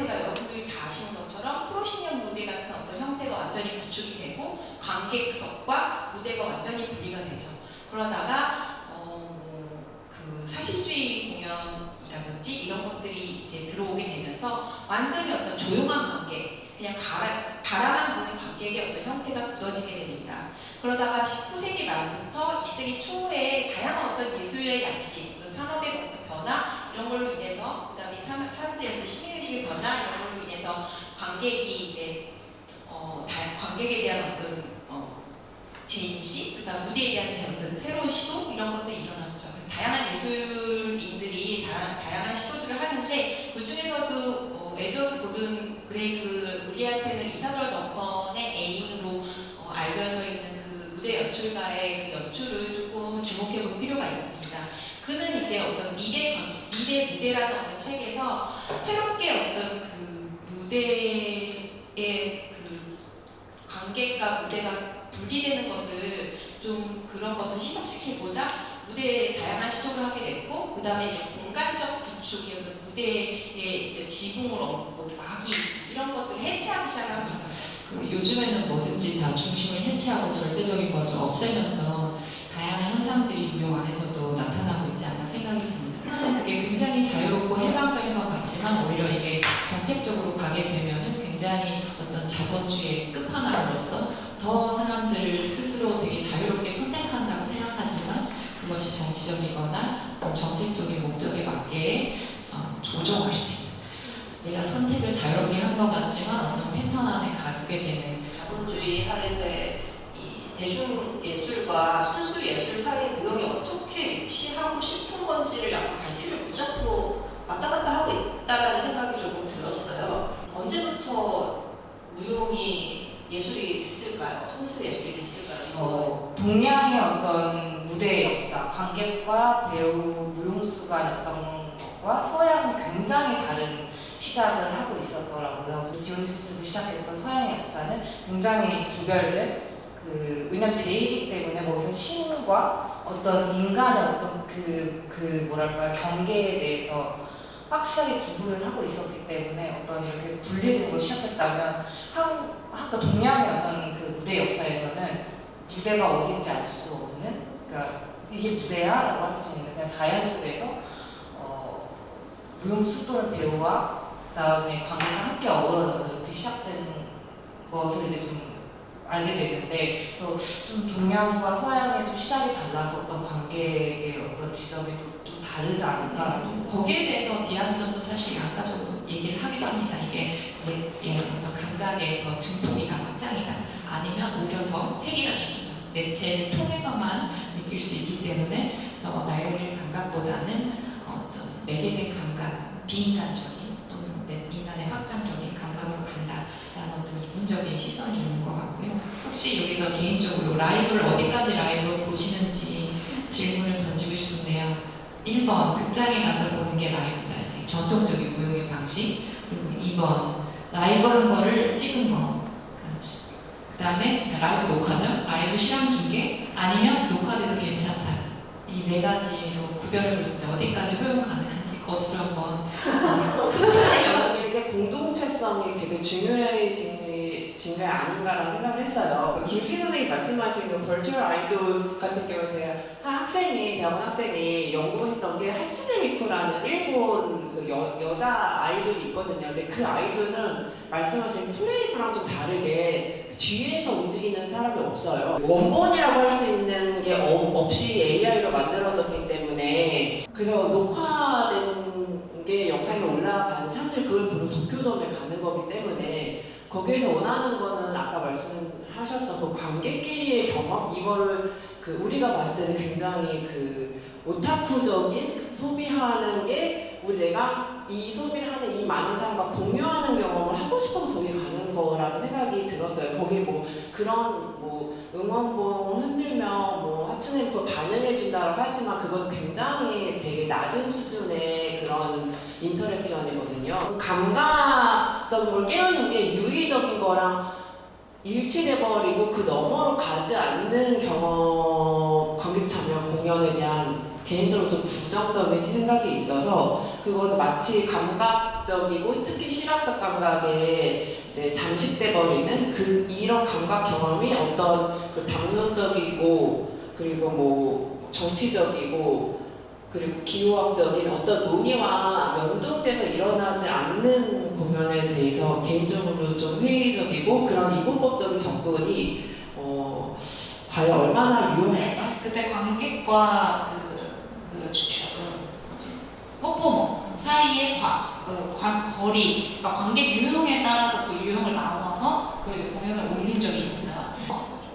상태가 여러분들이 다 아시는 것처럼 프로시니언 무대 같은 어떤 형태가 완전히 구축이 되고 관객석과 무대가 완전히 분리가 되죠. 그러다가 그 사실주의 공연이라든지 이런 것들이 이제 들어오게 되면서 완전히 어떤 조용한 관객, 그냥 바라만 보는 관객의 어떤 형태가 굳어지게 됩니다. 그러다가 19세기 말부터 20세기 초에 다양한 어떤 예술의 양식, 어떤 산업의 어떤 변화 이런 걸로 인해서, 그 다음에 사람들의 어떤 시민의식의 변화 이런 걸로 인해서 관객이 이제 관객에 대한 어떤 재인식, 그다음 무대에 대한 어떤 새로운 시도 이런 것들이 일어났죠. 그래서 다양한 예술인들이 다양한 시도들을 하는데 그 중에서도 에드워드 고든 그레이그 우리한테는 이사돌 덤번의 애인으로 알려져 있는 그 무대 연출가의 그 연출을 조금 주목해 볼 필요가 있습니다. 그는 이제 어떤 무대라는 어떤 책에서 새롭게 어떤 그 무대의 그 관객과 무대가 분리되는 것을 좀 그런 것을 희석시키고자 무대에 다양한 시도를 하게 됐고, 그 다음에 이제 공간적 구축이 어떤 무대의 이제 지붕을 얹고 막이 이런 것들을 해체하기 시작합니다. 요즘에는 뭐든지 다 중심을 해체하고 절대적인 것을 없애면서 다양한 현상들이 무용 안에서도 나타나고 있지 않나 생각이 듭니다. 그게 굉장히 자유롭고 해방적인 것 같지만 오히려 이게 정책적으로 가게 되면은 굉장히 어떤 자본주의의 끝판왕으로서 더 사람들을 스스로 되게 자유롭게 선택한다고 생각하지만 그것이 정치적이거나 어떤 정책적인 목적에 맞게 조정할 수 있는, 내가 선택을 자유롭게 한 것 같지만 어떤 패턴 안에 가두게 되는 자본주의 하에서의 이 대중예술과 순수예술 사이의 무용이 어떻게 위치하고 싶은 건지를 약간 갈피를 붙잡고 왔다 갔다 하고 있다는 생각이 조금 들었어요. 언제부터 무용이 예술이 됐을까요? 순수 예술이 됐을까요? 동양의 어떤 무대 역사, 관객과 배우, 무용수가 것과 서양은 굉장히 다른 시작을 하고 있었더라고요. 디오니소스에서 시작했던 서양의 역사는 굉장히 구별된, 왜냐면 제이기 때문에 거기서 신과 어떤 인간의 어떤 뭐랄까 경계에 대해서 확실하게 구분을 하고 있었기 때문에 어떤 이렇게 분리되는 걸 시작했다면 동양의 어떤 그 무대 역사에서는 무대가 어딘지 알 수 없는, 그러니까 이게 무대야? 라고 할 수 있는 그냥 자연 속에서 무용수 또는 배우와 그다음에 관객과 함께 어우러져서 이렇게 시작된 것을 이제 좀 알게 되는데, 그래서 좀 동양과 서양의 좀 시작이 달라서 어떤 관객의 어떤 지점이 좀 다르지 않을까. 거기에 대해서 비약점도 사실 양가적으로 얘기를 하기도 합니다. 이게 어떤 감각의 더 증폭이다, 확장이다, 아니면 오히려 더 획일화시키다, 매체를 통해서만 느낄 수 있기 때문에 더 날 감각보다는 어떤 매개된 감각, 비인간적인 또는 인간의 확장적인 감각으로 간다라는 어떤 이분적인 시선이 있는 것 같고요. 혹시 여기서 개인적으로 라이브를 어디까지 라이브로 보시는지 질문을 던지고 싶은데요. 1번 극장에 가서 보는 게 라이브다, 이제 전통적인 무용의 방식. 그리고 2번 라이브 한 거를 찍은 거, 그 다음에 라이브 녹화죠, 라이브 실황 중계, 아니면 녹화돼도 괜찮다. 이 네 가지로 구별하고 있습니다. 어디까지 허용 가능한지 그것을 한번 투표를 해봐도 이게 공동체성이 되게 중요해진 게 아닌가라는 생각을 했어요. 김수희 선생님이 말씀하신 그 벌추얼 아이돌 같은 경우 제가 대학원 학생이 연구했던 게 하츠네 미쿠라는 일본 그 여자 아이돌이 있거든요. 근데 그 아이돌은 말씀하신 프레임이랑 좀 다르게 뒤에서 움직이는 사람이 없어요. 원본이라고 할 수 있는 게 없이 AI로 만들어졌기 때문에, 그래서 녹화된 게 영상이 올라가는 사람들이 그걸 보러 도쿄돔에 가는 거기 때문에 거기에서 원하는 거는 아까 말씀하셨던 그 관객끼리의 경험, 이거를 우리가 봤을 때는 굉장히 오타쿠적인 소비하는 게 내가 이 소비를 하는 이 많은 사람과 공유하는 경험을 하고 싶어서 거기 가는 거라는 생각이 들었어요. 거기 그런 응원봉 흔들면 하츠네 그 반응해준다고 하지만 그건 굉장히 되게 낮은 수준의 그런 인터랙션이거든요. 감각적으로 깨어있는 게 유의적인 거랑 일치돼버리고 그 너머로 가지 않는 경험, 관객 참여 공연에 대한 개인적으로 좀 부정적인 생각이 있어서 그거는 마치 감각적이고 특히 시각적 감각에 이제 잠식돼 버리는 이런 감각 경험이 어떤 그 당면적이고 그리고 뭐 정치적이고 그리고 기호학적인 어떤 논의와 연동돼서 일어나지 않는 공연에 대해서 개인적으로 좀 회의적이고 그런 이분법적인 접근이 과연 얼마나 유용할까? 그때 관객과 퍼포머 사이의 거리, 그러니까 관객 유형에 따라서 그 유형을 나눠서 그 이제 공연을 올린 적이 있었어요.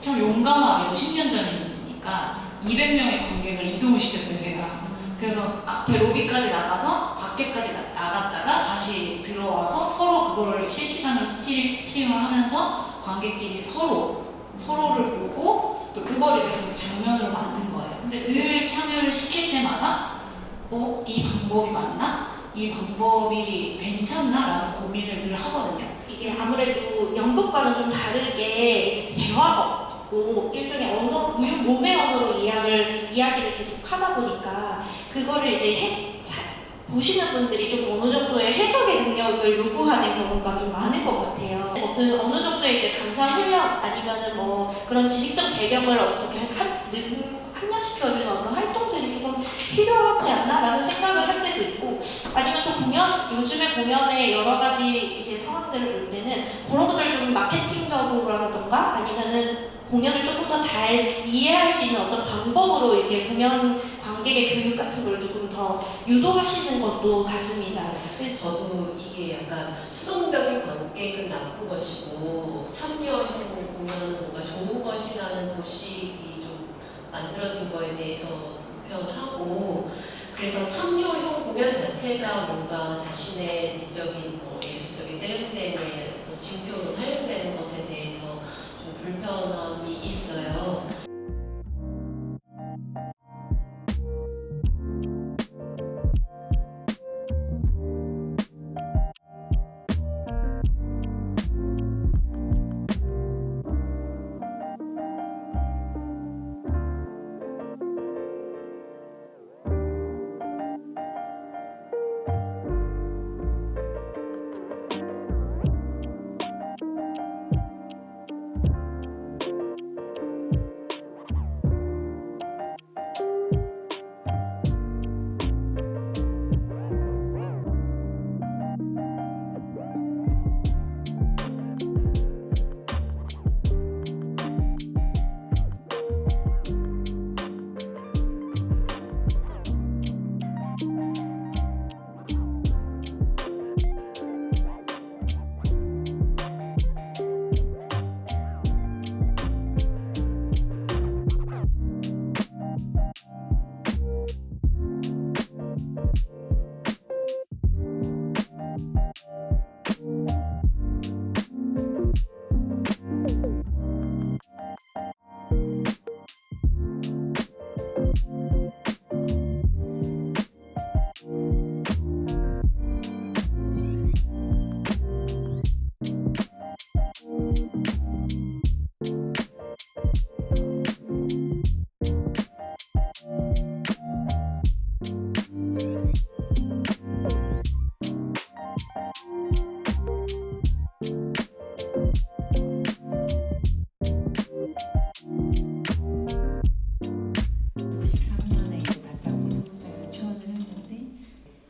참 용감하게도 10년 전이니까 200명의 관객을 이동을 시켰어요, 제가. 그래서 앞에 로비까지 나가서 밖에까지 나갔다가 다시 들어와서 서로 그거를 실시간으로 스트리밍을 하면서 관객끼리 서로를 보고 또 그걸 이제 장면으로 만든 거예요. 근데 늘 참여를 시킬 때마다 이 방법이 맞나? 이 방법이 괜찮나? 라는 고민을 늘 하거든요. 이게 아무래도 연극과는 좀 다르게 이제 대화가 없고 일종의 몸의 언어로 이야기를 계속 하다 보니까 그거를 이제 보시는 분들이 좀 어느 정도의 해석의 능력을 요구하는 경우가 좀 많은 것 같아요. 어느 정도의 이제 감상 훈련 아니면은 뭐 그런 지식적 배경을 어떻게 함양시켜주는 어떤 활동들이 조금 필요하지 않나라는 생각을 할 때도 있고, 아니면 또 요즘에 공연의 여러 가지 이제 상황들을 볼 때는 그런 것들을 좀 마케팅적으로라던가 아니면은 공연을 조금 더 잘 이해할 수 있는 어떤 방법으로 이렇게 공연 관객의 교육 같은 걸 조금 더 유도하시는 것도 같습니다. 근데 저도 이게 약간 수동적인 관객은 나쁜 것이고 참여형 공연은 뭔가 좋은 것이라는 도식이 좀 만들어진 거에 대해서 불편하고, 그래서 참여형 공연 자체가 뭔가 자신의 미적인 예술적인 세련됨의 징표로 사용되는 것에 대해서 좀 불편함이 있어요.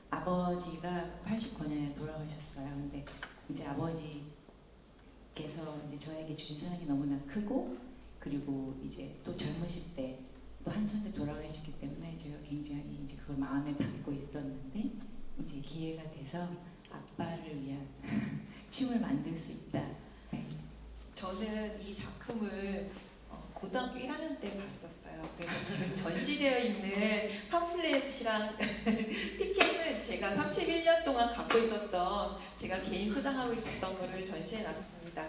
아버지가 89년에 돌아가셨어요. 근데 이제 아버지께서 이제 저에게 주신 사랑이 너무나 크고, 그리고 이제 또 젊으실 때 또 한참 때 돌아가셨기 때문에 제가 굉장히 이제 그걸 마음에 담고 있었는데, 이제 기회가 돼서 아빠를 위한 춤을 만들 수 있다. 네. 저는 이 작품을 고등학교 1학년 때 봤었어요. 그래서 지금 전시되어 있는 팜플렛이랑 티켓은 제가 31년 동안 갖고 있었던, 제가 개인 소장하고 있었던 거를 전시해 놨습니다.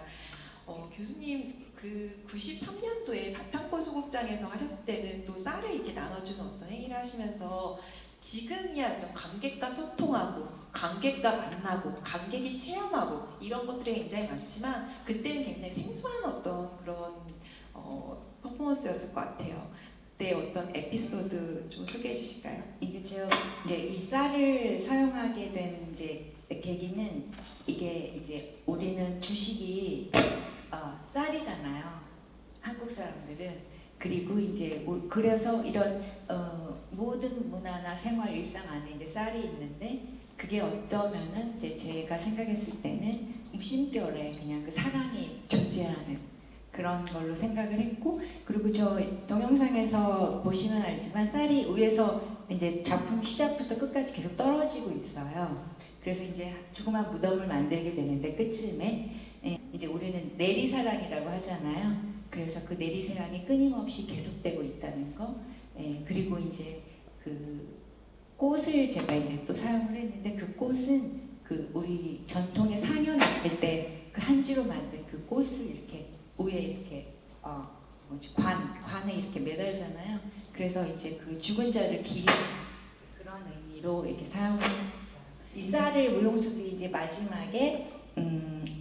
교수님 그 93년도에 바탕포 소극장에서 하셨을 때는 또 쌀을 이렇게 나눠주는 어떤 행위를 하시면서 지금이야 좀 관객과 소통하고 관객과 만나고 관객이 체험하고 이런 것들이 굉장히 많지만 그때는 굉장히 생소한 어떤 그런 퍼포먼스였을 것 같아요. 때 어떤 에피소드 좀 소개해 주실까요? 이게 제가 이제 이 쌀을 사용하게 된 이제 계기는 이게 이제 우리는 주식이 쌀이잖아요. 한국 사람들은. 그리고 이제 그래서 이런 모든 문화나 생활 일상 안에 이제 쌀이 있는데 그게 어떠면은 이제 제가 생각했을 때는 무심결에 그냥 그 사랑이 존재하는 그런 걸로 생각을 했고, 그리고 저 동영상에서 보시면 알지만 쌀이 위에서 이제 작품 시작부터 끝까지 계속 떨어지고 있어요. 그래서 이제 조그만 무덤을 만들게 되는데 끝쯤에 이제 우리는 내리사랑이라고 하잖아요. 그래서 그 내리사랑이 끊임없이 계속되고 있다는 거. 그리고 이제 그 꽃을 제가 이제 또 사용을 했는데 그 꽃은 그 우리 전통의 상여 납을 때 그 한지로 만든 그 꽃을 이렇게 위에 이렇게 관에 이렇게 매달잖아요. 그래서 이제 그 죽은 자를 기리는 그런 의미로 이렇게 사용했어요. 이 쌀을 무용수들이 이제 마지막에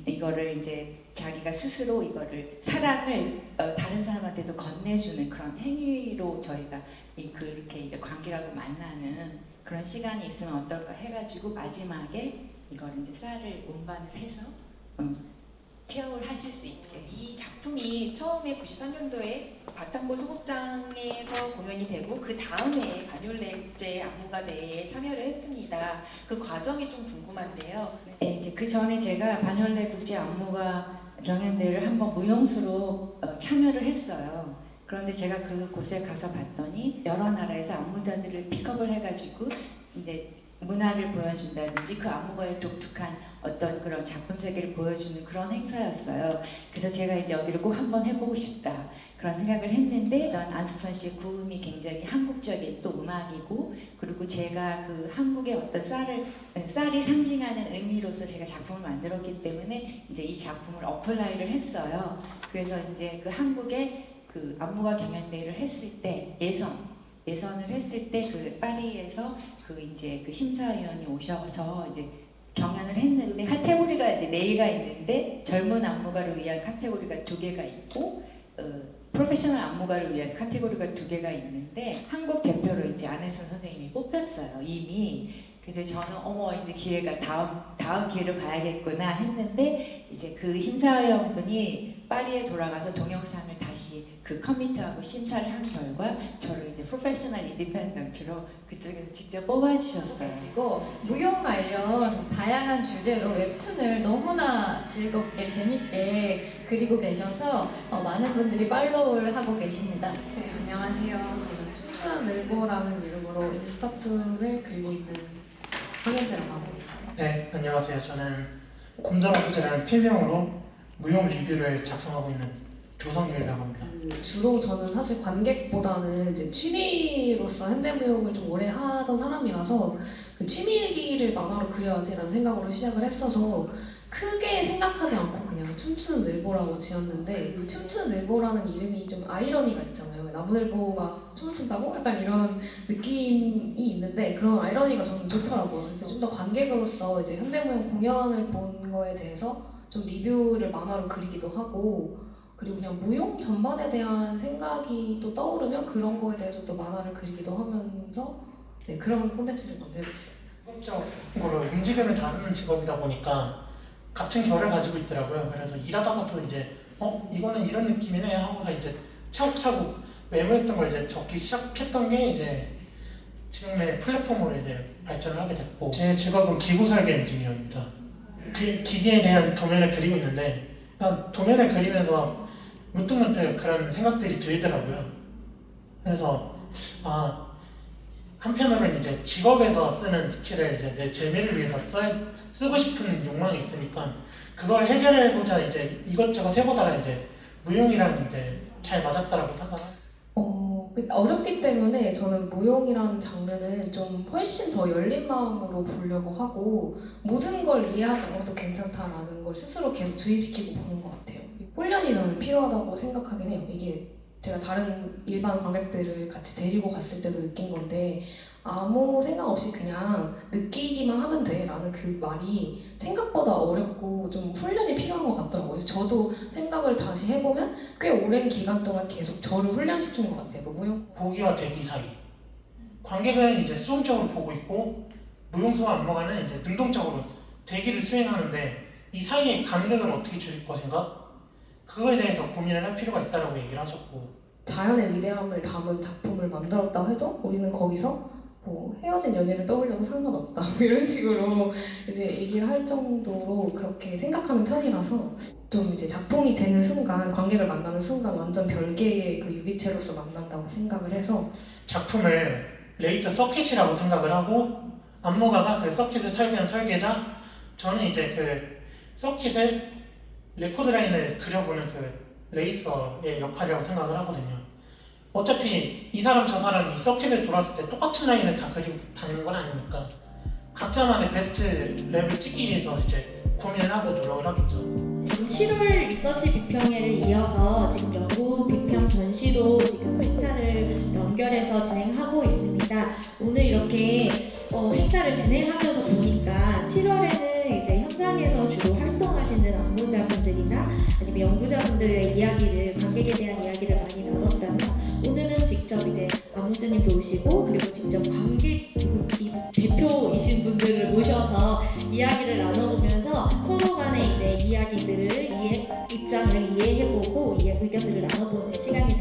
이거를 이제 자기가 스스로 이거를 사랑을 다른 사람한테도 건네주는 그런 행위로 저희가 그렇게 이제 관객하고 만나는 그런 시간이 있으면 어떨까 해가지고 마지막에 이걸 이제 쌀을 운반을 해서 체험을 하실 수 있게. 이 작품이 처음에 93년도에 바탕골 소극장에서 공연이 되고 그 다음에 바니올레제 안무가대회에 참여를 했습니다. 그 과정이 좀 궁금한데요. 네, 이제 그 전에 제가 바니올레 국제 안무가 경연대회를 한번 무용수로 참여를 했어요. 그런데 제가 그곳에 가서 봤더니 여러 나라에서 안무자들을 픽업을 해가지고 이제 문화를 보여준다든지 그 안무가의 독특한 어떤 그런 작품 세계를 보여주는 그런 행사였어요. 그래서 제가 이제 여기를 꼭 한번 해보고 싶다 그런 생각을 했는데, 안수선 씨의 구음이 굉장히 한국적인 또 음악이고, 그리고 제가 그 한국의 어떤 쌀이 상징하는 의미로서 제가 작품을 만들었기 때문에 이제 이 작품을 어플라이를 했어요. 그래서 이제 그 한국의 그 안무가 경연대회를 했을 때 예선을 했을 때 그 파리에서 그 이제 그 심사위원이 오셔서 이제 경연을 했는데 카테고리가 이제 4개가 있는데 젊은 안무가를 위한 카테고리가 2개가 있고 프로페셔널 안무가를 위한 카테고리가 2개가 있는데 한국 대표로 이제 안혜순 선생님이 뽑혔어요 이미. 그래서 저는 이제 기회가 다음 기회를 봐야겠구나 했는데 이제 그 심사위원분이 파리에 돌아가서 동영상을 다시 그 커미트하고 심사를 한 결과 저를 이제 프로페셔널 인디펜던트로 그쪽에서 직접 뽑아주셨어요. 그리고 무용 관련 다양한 주제로 웹툰을 너무나 즐겁게 재밌게 그리고 계셔서 많은 분들이 팔로우를 하고 계십니다. 네, 안녕하세요. 저는 춤추는늘보라는 이름으로 인스타툰을 그리고 있는 황현재라고 합니다. 네, 안녕하세요. 저는 곰돌아구제라는 필명으로 무용 리뷰를 작성하고 있는 조성일이라고 합니다. 주로 저는 사실 관객보다는 이제 취미로서 현대무용을 좀 오래 하던 사람이라서 그 취미를 만화로 그려야지라는 생각으로 시작을 했어서 크게 생각하지 않고 그냥 춤추는 늘보라고 지었는데, 춤추는 늘보라는 이름이 좀 아이러니가 있잖아요. 나무늘보가 춤을 춘다고? 약간 이런 느낌이 있는데 그런 아이러니가 저는 좋더라고요. 그래서 좀 더 관객으로서 이제 현대무용 공연을 본 거에 대해서 좀 리뷰를 만화로 그리기도 하고, 그리고 그냥 무용 전반에 대한 생각이 또 떠오르면 그런 거에 대해서 또 만화를 그리기도 하면서 그런 콘텐츠를 만들고 있어요. 적으로 움직임을 다루는 직업이다 보니까 같은 결을 가지고 있더라고요. 그래서 일하다가도 이제 이거는 이런 느낌이네 하고서 이제 차곡차곡 메모했던 걸 이제 적기 시작했던 게 이제 지금의 플랫폼으로 이제 발전을 하게 됐고, 제 직업은 기구 설계 엔지니어입니다. 그 기기에 대한 도면을 그리고 있는데 도면을 그리면서 문득문득 그런 생각들이 들더라고요. 그래서 한편으로는 이제 직업에서 쓰는 스킬을 이제 내 재미를 위해서 쓰고 싶은 욕망이 있으니까 그걸 해결해보자 이제 이것저것 해보다가 이제 무용이랑 이제 잘 맞았다라고 판단합니다. 어렵기 때문에 저는 무용이라는 장르는 좀 훨씬 더 열린 마음으로 보려고 하고, 모든 걸 이해하지 않아도 괜찮다라는 걸 스스로 계속 주입시키고 보는 것 같아요. 훈련이 저는 필요하다고 생각하긴 해요. 이게 제가 다른 일반 관객들을 같이 데리고 갔을 때도 느낀 건데 아무 생각 없이 그냥 느끼기만 하면 돼라는 그 말이 생각보다 어렵고 좀 훈련이 필요한 것 같더라고요. 그래서 저도 생각을 다시 해보면 꽤 오랜 기간 동안 계속 저를 훈련시킨 것 같아요. 무용 보기와 대기 사이. 관객은 이제 수동적으로 보고 있고 무용수와 안무가는 이제 능동적으로 대기를 수행하는데 이 사이에 간극을 어떻게 줄일 것인가? 그거에 대해서 고민을 할 필요가 있다라고 얘기를 하셨고 자연의 위대함을 담은 작품을 만들었다 해도 우리는 거기서 뭐 헤어진 연인을 떠올려도 상관없다 뭐 이런 식으로 이제 얘기를 할 정도로 그렇게 생각하는 편이라서 좀 이제 작품이 되는 순간 관객을 만나는 순간 완전 별개의 그 유기체로서 만난다고 생각을 해서 작품을 레이스 서킷이라고 생각을 하고 안무가가 그 서킷을 설계한 설계자, 저는 이제 그 서킷의 레코드 라인을 그려보는 그 레이서의 역할이라고 생각을 하거든요. 어차피 이 사람 저 사람이 서킷을 돌았을 때 똑같은 라인을 다 그리고 다니는 건 아니니까 각자만의 베스트 랩을 찍기 위해서 이제 고민을 하고 노력을 하겠죠. 7월 리서치 비평회를 이어서 지금 연구 비평 전시도 지금 행사를 연결해서 진행하고 있습니다. 오늘 이렇게 행사를 진행하면서 보니까 7월에는 이제 현장에서 주로 활동하시는 안무자분들이나 아니면 연구자분들의 이야기를, 관객에 대한 이야기를 많이 나눴다면 오늘은 직접 이제 안무자님도 오시고 그리고 직접 관객 대표이신 분들을 모셔서 이야기를 나눠보면서 서로 간의 이제 이야기들을 입장을 이해해보고 의견들을 나눠보는 시간이